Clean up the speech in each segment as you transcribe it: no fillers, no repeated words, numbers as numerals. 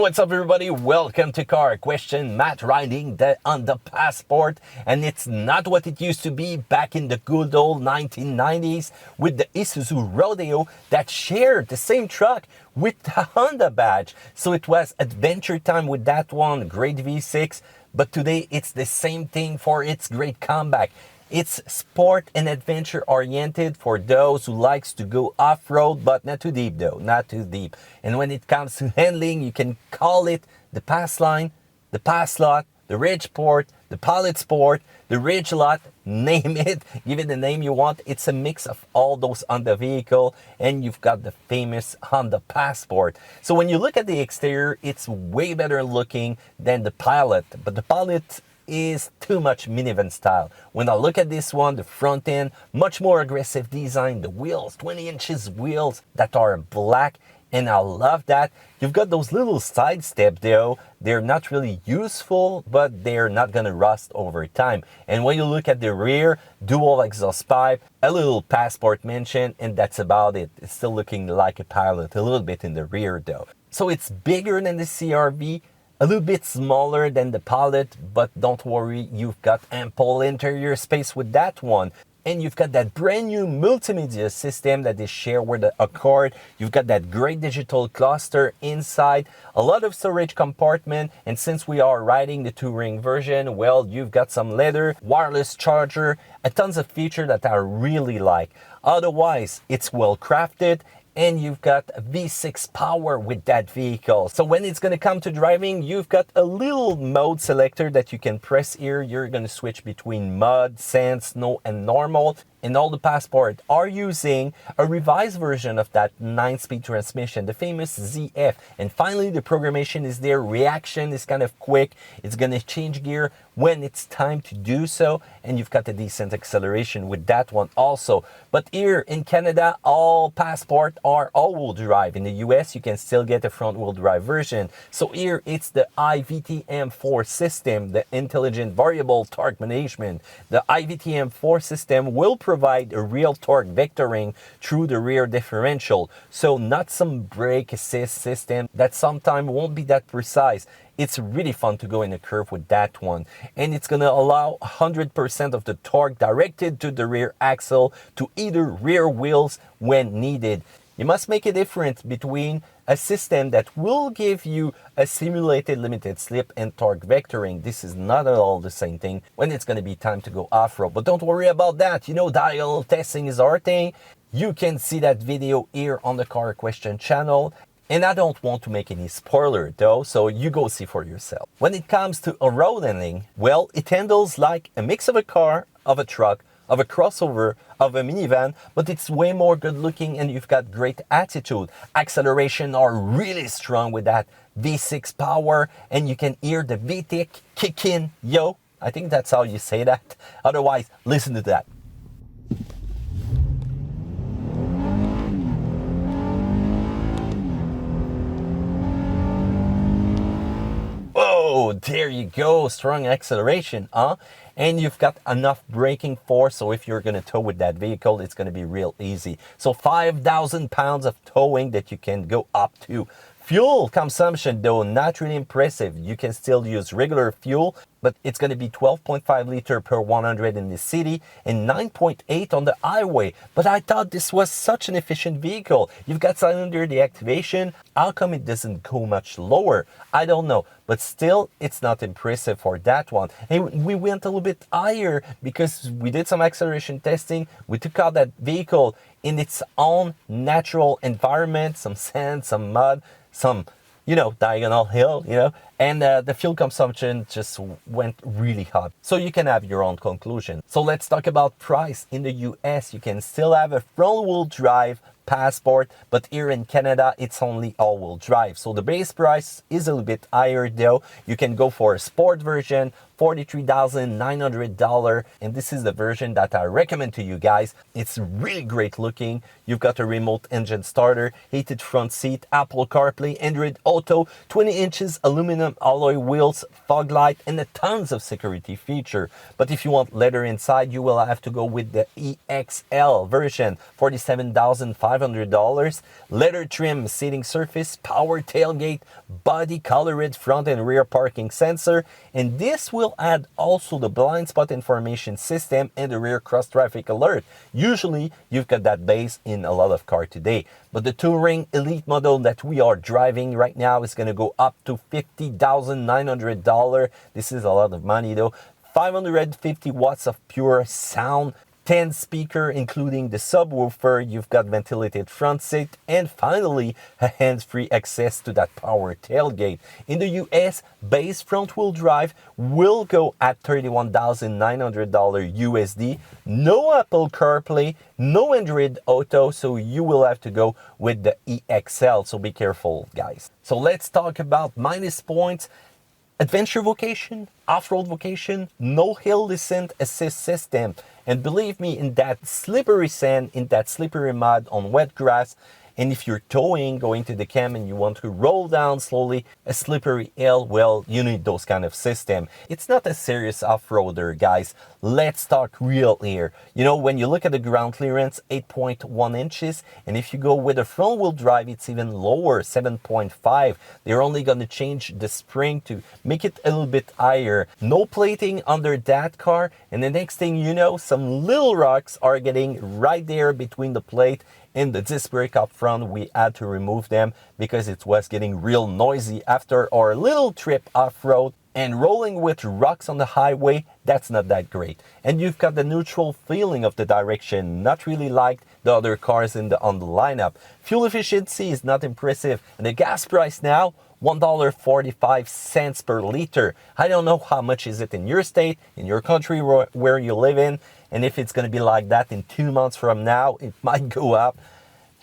What's up everybody? Welcome to Car Question. Matt riding the Honda Passport, and it's not what it used to be back in the good old 1990s with the Isuzu Rodeo that shared the same truck with the Honda badge. So it was adventure time with that one, great V6, but today it's the same thing for its great comeback. It's sport and adventure oriented for those who likes to go off-road, but not too deep though, not too deep. And when it comes to handling, you can call it the Pass Line, the Pass Lot, the Ridge Sport, the Pilot Sport, the Ridge Lot, name it, give it the name you want. It's a mix of all those Honda vehicle, and you've got the famous Honda Passport. So when you look at the exterior, it's way better looking than the Pilot, but the Pilot is too much minivan style. When I look at this one, the front end, much more aggressive design, the wheels, 20 inches wheels that are black, and I love that. You've got those little side steps though. They're not really useful, but they're not gonna rust over time. And when you look at the rear, dual exhaust pipe, a little Passport mention, and that's about it. It's still looking like a Pilot, a little bit in the rear though. So it's bigger than the CR-V, a little bit smaller than the Pilot, but don't worry, you've got ample interior space with that one. And you've got that brand new multimedia system that is shared with the Accord. You've got that great digital cluster inside, a lot of storage compartment, and since we are riding the touring version, well, you've got some leather, wireless charger, a tons of features that I really like. Otherwise, it's well crafted, and you've got V6 power with that vehicle. So when it's gonna come to driving, you've got a little mode selector that you can press here. You're gonna switch between mud, sand, snow, and normal. And all the Passport are using a revised version of that 9-speed transmission, the famous ZF. And finally, the programmation is there. Reaction is kind of quick. It's gonna change gear when it's time to do so. And you've got a decent acceleration with that one also. But here in Canada, all Passport are all-wheel drive. In the US, you can still get a front-wheel drive version. So here, it's the i-VTEC system, the Intelligent Variable Torque Management. The i-VTEC system will provide a real torque vectoring through the rear differential. So not some brake assist system that sometimes won't be that precise. It's really fun to go in a curve with that one. And it's gonna allow 100% of the torque directed to the rear axle to either rear wheels when needed. You must make a difference between a system that will give you a simulated limited slip and torque vectoring. This is not at all the same thing when it's going to be time to go off-road. But don't worry about that. You know, dial testing is our thing. You can see that video here on the Car Question channel. And I don't want to make any spoiler though, so you go see for yourself. When it comes to a road handling, well, it handles like a mix of a car, of a truck, of a crossover, of a minivan, but it's way more good looking, and you've got great attitude. Acceleration are really strong with that V6 power, and you can hear the VTEC kick in, yo. I think that's how you say that. Otherwise, listen to that. Oh, there you go, strong acceleration, huh? And you've got enough braking force, so if you're gonna tow with that vehicle, it's gonna be real easy. So 5,000 pounds of towing that you can go up to. Fuel consumption, though, not really impressive. You can still use regular fuel, but it's going to be 12.5 liters per 100 in the city and 9.8 on the highway. But I thought this was such an efficient vehicle. You've got cylinder deactivation. How come it doesn't go much lower? I don't know, but still, it's not impressive for that one. And we went a little bit higher because we did some acceleration testing. We took out that vehicle in its own natural environment, some sand, some mud, some, you know, diagonal hill, you know, and the fuel consumption just went really hot. So you can have your own conclusion. So let's talk about price. In the US, you can still have a front-wheel drive Passport, but here in Canada, it's only all-wheel drive. So the base price is a little bit higher though. You can go for a sport version, $43,900, and this is the version that I recommend to you guys. It's really great looking. You've got a remote engine starter, heated front seat, Apple CarPlay, Android Auto, 20 inches aluminum alloy wheels, fog light, and a tons of security feature. But if you want leather inside, you will have to go with the EXL version, $47,500. $500. Leather trim, seating surface, power tailgate, body colored front and rear parking sensor, and this will add also the blind spot information system and the rear cross traffic alert. Usually you've got that base in a lot of cars today, but the Touring Elite model that we are driving right now is going to go up to $50,900. This is a lot of money though. 550 watts of pure sound, 10 speaker including the subwoofer, you've got ventilated front seat, and finally a hands-free access to that power tailgate. In the US, base front-wheel drive will go at $31,900 USD. No Apple CarPlay, no Android Auto, so you will have to go with the EXL, so be careful guys. So let's talk about minus points. Adventure vocation, off-road vocation, no hill descent assist system. And believe me, in that slippery sand, in that slippery mud on wet grass, and if you're towing, going to the camp and you want to roll down slowly a slippery hill, well, you need those kind of system. It's not a serious off-roader, guys. Let's talk real here. You know, when you look at the ground clearance, 8.1 inches, and if you go with a front-wheel drive, it's even lower, 7.5. They're only going to change the spring to make it a little bit higher. No plating under that car, and the next thing you know, some little rocks are getting right there between the plate and the disc brake up front. We had to remove them because it was getting real noisy after our little trip off-road, and rolling with rocks on the highway, that's not that great. And you've got the neutral feeling of the direction, not really like the other cars on the lineup. Fuel efficiency is not impressive, and the gas price now, $1.45 per liter. I don't know how much is it in your state, in your country where you live in, and if it's going to be like that in 2 months from now, it might go up,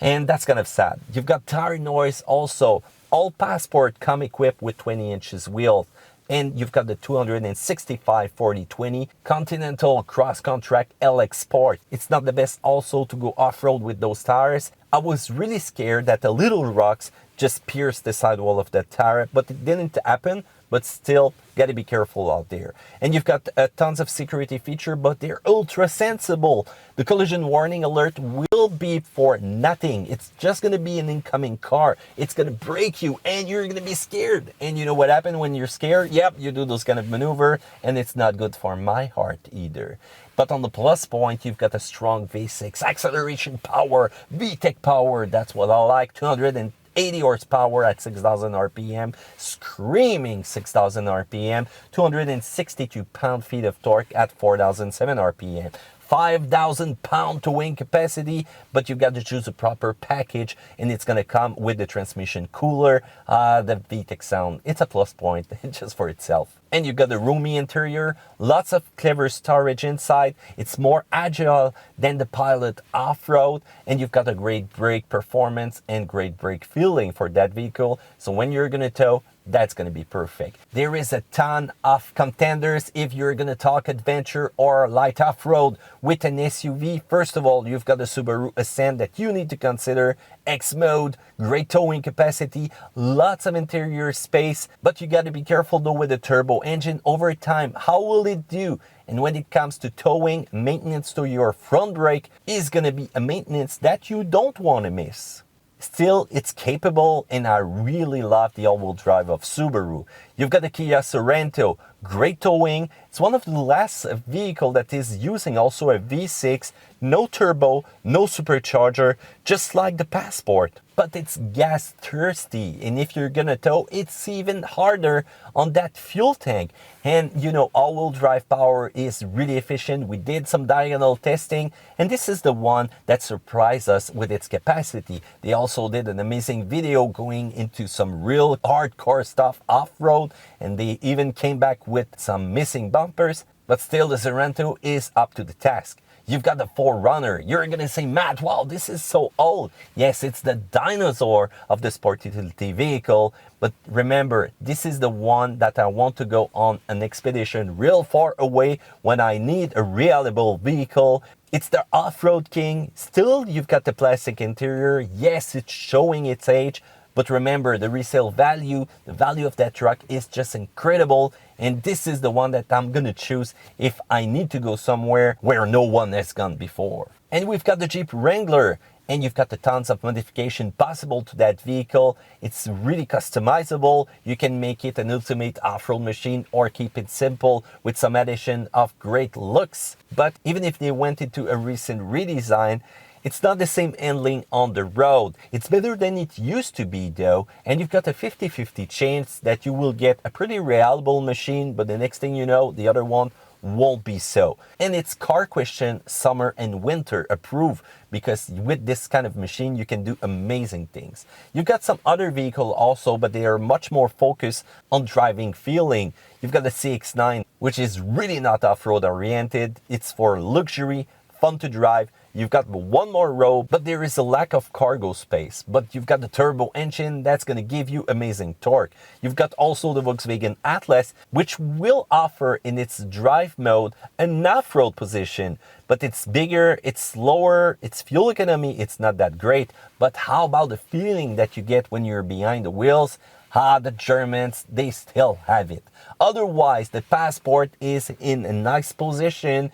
and that's kind of sad. You've got tire noise also. All Passport come equipped with 20 inches wheels, and you've got the 265 40/20 Continental Cross Contract LX Sport. It's not the best also to go off-road with those tires. I was really scared that the little rocks just pierced the sidewall of the tire, but it didn't happen. But still, gotta be careful out there. And you've got tons of security features, but they're ultra sensible. The collision warning alert will be for nothing. It's just gonna be an incoming car. It's gonna brake you and you're gonna be scared. And you know what happens when you're scared? Yep, you do those kind of maneuver, and it's not good for my heart either. But on the plus point, you've got a strong V6 acceleration power, VTEC power. That's what I like. 280 horsepower at 6,000 RPM, screaming 6,000 RPM, 262 pound-feet of torque at 4,007 RPM. 5,000 pound towing capacity, but you've got to choose a proper package, and it's going to come with the transmission cooler. The VTEC sound, it's a plus point just for itself. And you've got a roomy interior, lots of clever storage inside. It's more agile than the Pilote off-road, and you've got a great brake performance and great brake feeling for that vehicle. So when you're going to tow, that's going to be perfect. There is a ton of contenders if you're going to talk adventure or light off-road with an SUV. First of all, you've got the Subaru Ascent that you need to consider. X mode, great towing capacity, lots of interior space, but you got to be careful though with the turbo engine. Over time, how will it do? And when it comes to towing, maintenance to your front brake is going to be a maintenance that you don't want to miss. Still, it's capable, and I really love the all-wheel drive of Subaru. You've got the Kia Sorento, great towing. It's one of the last vehicle that is using also a V6, no turbo, no supercharger, just like the Passport. But it's gas thirsty, and if you're gonna tow, it's even harder on that fuel tank. And you know, all-wheel drive power is really efficient. We did some diagonal testing, and this is the one that surprised us with its capacity. They also did an amazing video going into some real hardcore stuff off-road, and they even came back with some missing bumpers, but still the Sorento is up to the task. You've got the 4Runner. You're going to say, Matt, wow, this is so old. Yes, it's the dinosaur of the sport utility vehicle. But remember, this is the one that I want to go on an expedition real far away when I need a reliable vehicle. It's the off-road king. Still, you've got the plastic interior. Yes, it's showing its age. But remember, the resale value, the value of that truck is just incredible. And this is the one that I'm going to choose if I need to go somewhere where no one has gone before. And we've got the Jeep Wrangler. and you've got the tons of modification possible to that vehicle. It's really customizable. You can make it an ultimate off-road machine or keep it simple with some addition of great looks. But even if they went into a recent redesign, it's not the same handling on the road. It's better than it used to be though, and you've got a 50-50 chance that you will get a pretty reliable machine, but the next thing you know, the other one won't be so. And it's Car Question Summer and Winter approved, because with this kind of machine you can do amazing things. You've got some other vehicle also, but they are much more focused on driving feeling. You've got the CX-9, which is really not off-road oriented. It's for luxury, fun to drive. You've got one more row, but there is a lack of cargo space. But you've got the turbo engine that's going to give you amazing torque. You've got also the Volkswagen Atlas, which will offer in its drive mode an off-road position. But it's bigger, it's slower, its fuel economy, it's not that great. But how about the feeling that you get when you're behind the wheels? The Germans, they still have it. Otherwise, the Passport is in a nice position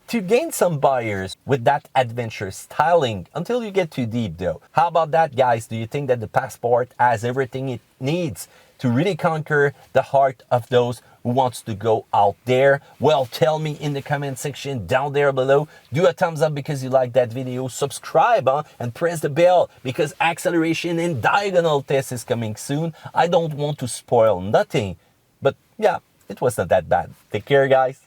to gain some buyers with that adventure styling until you get too deep though. How about that, guys? Do you think that the Passport has everything it needs to really conquer the heart of those who wants to go out there? Well, tell me in the comment section down there below. Do a thumbs up because you like that video, subscribe and press the bell because acceleration and diagonal test is coming soon. I don't want to spoil nothing, but yeah, it was not that bad. Take care, guys.